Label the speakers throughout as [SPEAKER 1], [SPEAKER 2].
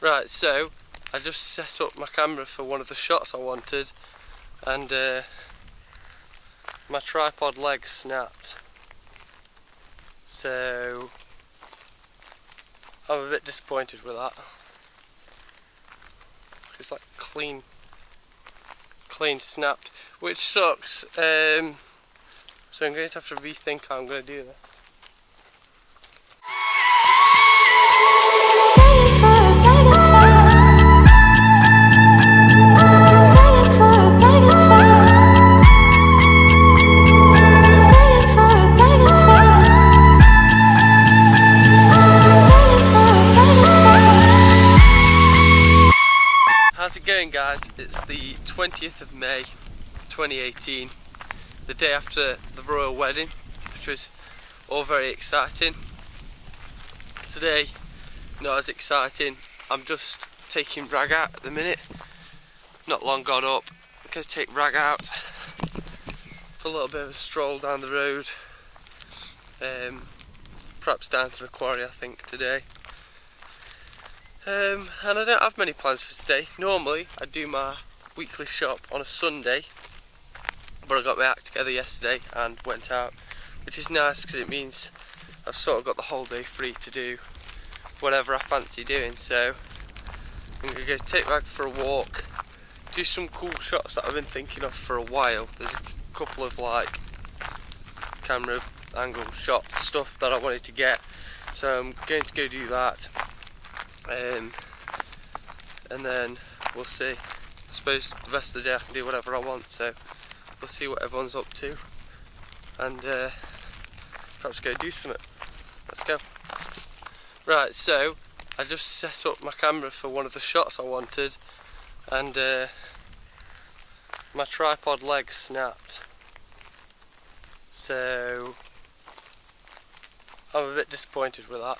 [SPEAKER 1] Right, so I just set up my camera for one of the shots I wanted, and my tripod leg snapped. So I'm a bit disappointed with that. It's like clean snapped, which sucks. So I'm going to have to rethink how I'm going to do this. How's it going, guys? It's the 20th of May 2018, the day after the royal wedding, which was all very exciting. Today, not as exciting. I'm just taking Rag out at the minute. Not long got up. I'm going to take Rag out for a little bit of a stroll down the road. Perhaps down to the quarry, I think, today. And I don't have many plans for today. Normally I do my weekly shop on a Sunday, but I got my act together yesterday and went out, which is nice because it means I've sort of got the whole day free to do whatever I fancy doing. So I'm going to go take Rag for a walk, do some cool shots that I've been thinking of for a while. There's a couple of like camera angle shot stuff that I wanted to get, so I'm going to go do that. And then we'll see. I suppose the rest of the day I can do whatever I want, so we'll see what everyone's up to and perhaps go do something. Let's go. Right, so I just set up my camera for one of the shots I wanted, and my tripod leg snapped. So I'm a bit disappointed with that.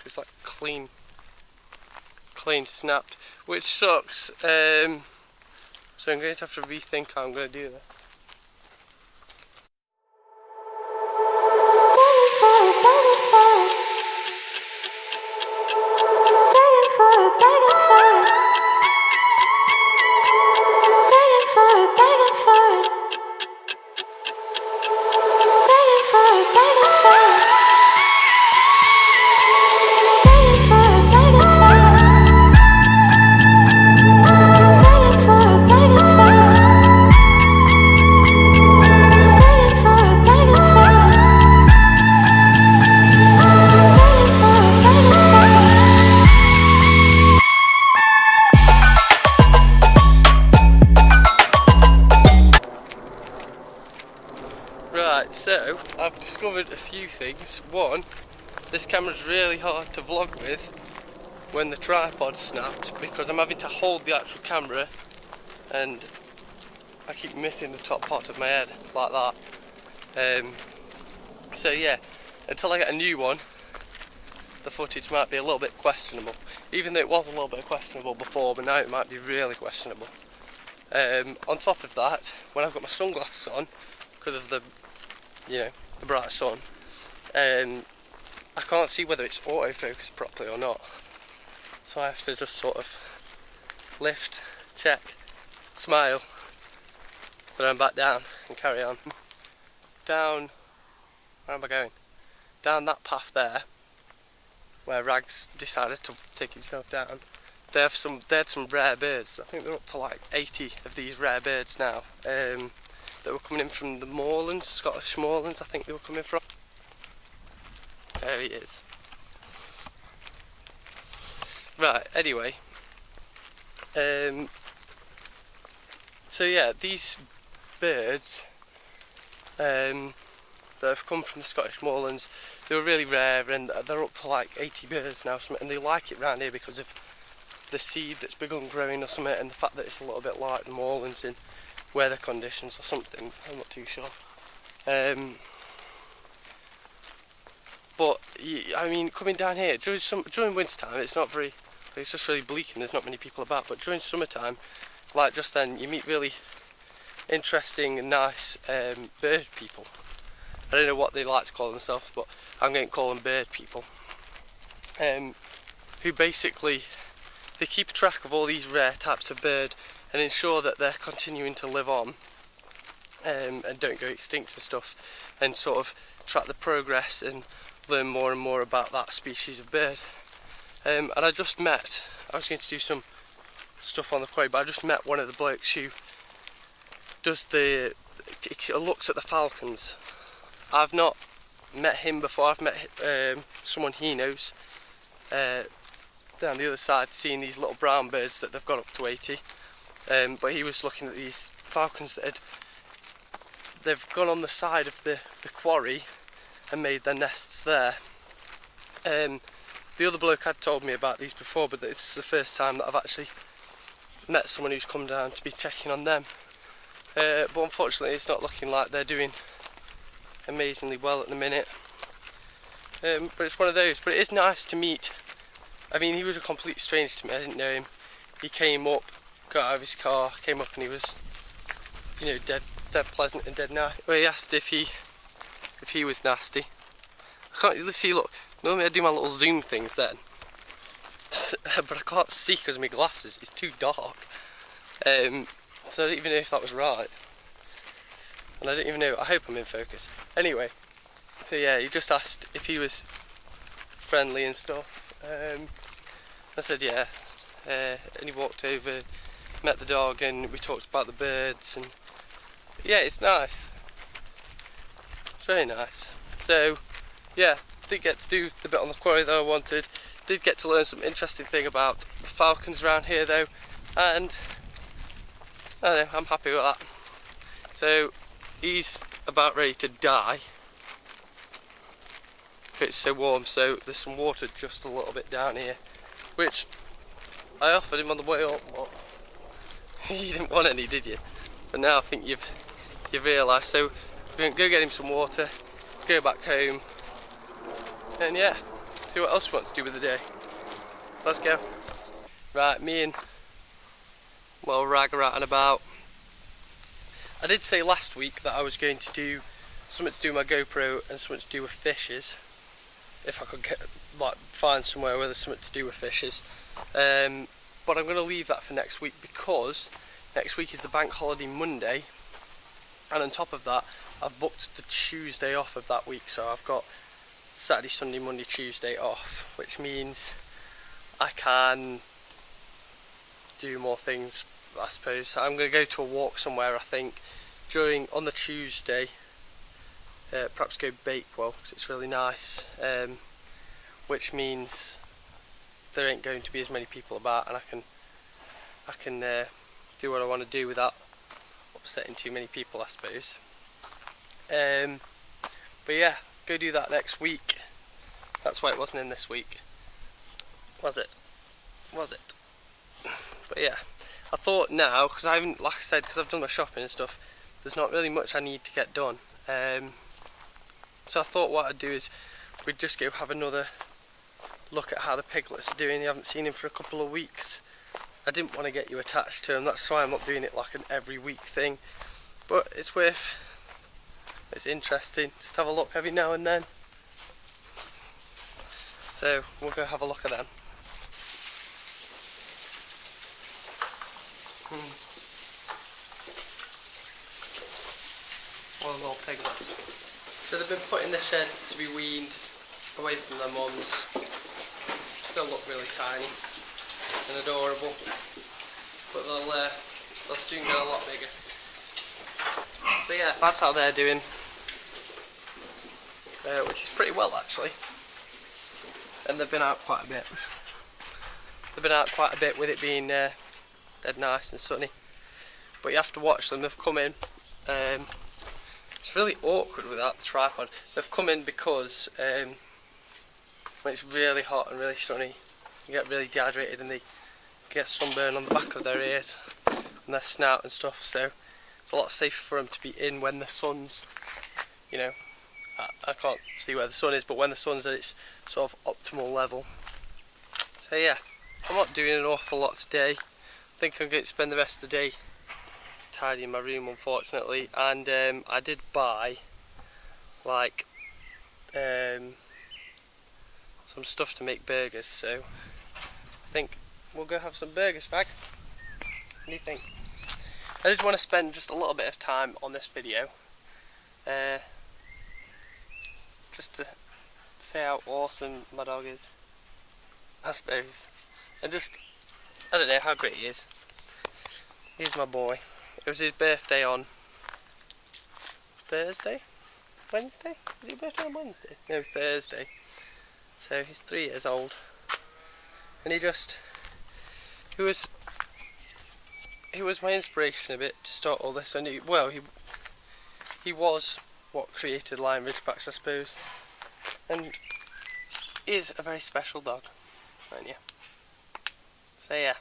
[SPEAKER 1] It's like clean snapped, which sucks. So I'm going to have to rethink how I'm going to do this. Right, so I've discovered a few things. One, this camera's really hard to vlog with when the tripod snapped, because I'm having to hold the actual camera and I keep missing the top part of my head like that. So yeah, until I get a new one, the footage might be a little bit questionable. Even though it was a little bit questionable before, but now it might be really questionable. On top of that, when I've got my sunglasses on, because of the bright sun, I can't see whether it's autofocused properly or not. So I have to just sort of lift, check, smile, then I'm back down and carry on. Down, where am I going? Down that path there, where Rags decided to take himself down. They had some rare birds. I think they're up to like 80 of these rare birds now. That were coming in from the moorlands, Scottish moorlands I think they were coming from. There he is. Right, anyway. So yeah, these birds that have come from the Scottish moorlands, they were really rare, and they're up to like 80 birds now, and they like it round here because of the seed that's begun growing or something, and the fact that it's a little bit like the moorlands in weather conditions or something. I'm not too sure. But I mean, coming down here during winter time, it's just really bleak and there's not many people about. But during summertime, like just then, you meet really interesting and nice bird people. I don't know what they like to call themselves, but I'm going to call them bird people. who basically they keep track of all these rare types of bird and ensure that they're continuing to live on and don't go extinct and stuff, and sort of track the progress and learn more and more about that species of bird. And I was going to do some stuff on the quarry, but I just met one of the blokes who looks at the falcons. I've not met him before. I've met someone he knows down the other side, seeing these little brown birds that they've got up to 80. But he was looking at these falcons that they've gone on the side of the quarry and made their nests there. The other bloke had told me about these before, but this is the first time that I've actually met someone who's come down to be checking on them. But unfortunately it's not looking like they're doing amazingly well at the minute. But it's one of those. But it is nice to meet. I mean, he was a complete stranger to me. I didn't know him. He came up, got out of his car, came up, and he was, you know, dead pleasant and dead nice. Well, he asked if he was nasty. I can't really see. Look, normally I do my little zoom things then, but I can't see because of my glasses. It's too dark. So I don't even know if that was right. And I don't even know. I hope I'm in focus. Anyway, so yeah, he just asked if he was friendly and stuff. I said yeah, and he walked over, met the dog, and we talked about the birds. And yeah, it's nice. It's very nice. So yeah, did get to do the bit on the quarry that I wanted. Did get to learn some interesting thing about the falcons around here though, and I don't know, I'm happy with that. So he's about ready to die. It's so warm, so there's some water just a little bit down here, which I offered him on the way up, but you didn't want any, did you? But now I think you've realised. So we're going to go get him some water, go back home, and yeah, see what else we want to do with the day. Let's go. Right, me and Rag are out and about. I did say last week that I was going to do something to do with my GoPro and something to do with fishes, if I could find somewhere where there's something to do with fishes. But I'm going to leave that for next week, because next week is the bank holiday Monday, and on top of that I've booked the Tuesday off of that week, so I've got Saturday, Sunday, Monday, Tuesday off, which means I can do more things, I suppose. I'm going to go to a walk somewhere, I think, on the Tuesday. Perhaps go Bakewell, because it's really nice, which means there ain't going to be as many people about, and I can do what I want to do without upsetting too many people, I suppose. But yeah, go do that next week. That's why it wasn't in this week, was it? But yeah, I thought now, because I haven't, like I said, because I've done my shopping and stuff, there's not really much I need to get done. So I thought what I'd do is we'd just go have another look at how the piglets are doing. You haven't seen him for a couple of weeks. I didn't want to get you attached to him, that's why I'm not doing it like an every week thing. But it's interesting, just have a look every now and then. So we'll go have a look at them. One of the little piglets. So they've been put in the shed to be weaned away from their mums. Still look really tiny and adorable, but they'll soon get a lot bigger. So yeah, that's how they're doing, which is pretty well actually. And they've been out quite a bit. They've been out quite a bit with it being dead nice and sunny. But you have to watch them. They've come in. It's really awkward without the tripod. They've come in because when it's really hot and really sunny, they get really dehydrated and they get sunburn on the back of their ears and their snout and stuff. So it's a lot safer for them to be in when the sun's, you know, I can't see where the sun is, but when the sun's at its sort of optimal level. So yeah, I'm not doing an awful lot today. I think I'm going to spend the rest of the day tidying my room, unfortunately. And I did buy like some stuff to make burgers, so think we'll go have some burgers, Fag. What do you think? I just want to spend just a little bit of time on this video, just to say how awesome my dog is, I suppose, and just, I don't know how great he is. Here's my boy. It was his birthday on Thursday? Wednesday? Was it birthday on Wednesday? No, Thursday. So he's 3 years old. And he was my inspiration a bit to start all this. And he was what created Lion Ridgebacks, I suppose. And he is a very special dog, aren't you? So yeah.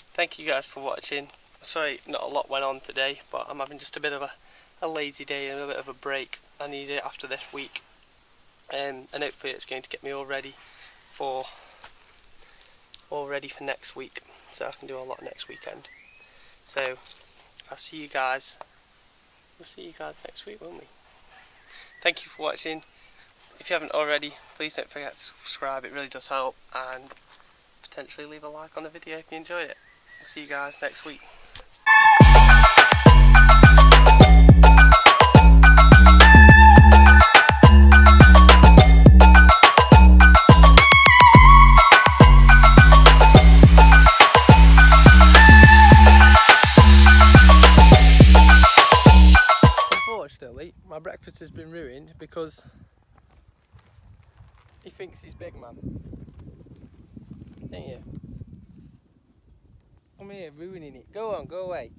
[SPEAKER 1] Thank you guys for watching. Sorry not a lot went on today, but I'm having just a bit of a lazy day and a bit of a break. I need it after this week. And hopefully it's going to get me all ready for next week, so I can do a lot next weekend. So I'll see you guys. We'll see you guys next week, won't we? Thank you for watching. If you haven't already, please don't forget to subscribe. It really does help, and potentially leave a like on the video if you enjoyed it. I'll see you guys next week. Unfortunately, my breakfast has been ruined because he thinks he's big man. Don't you? Come here, ruining it. Go on, go away.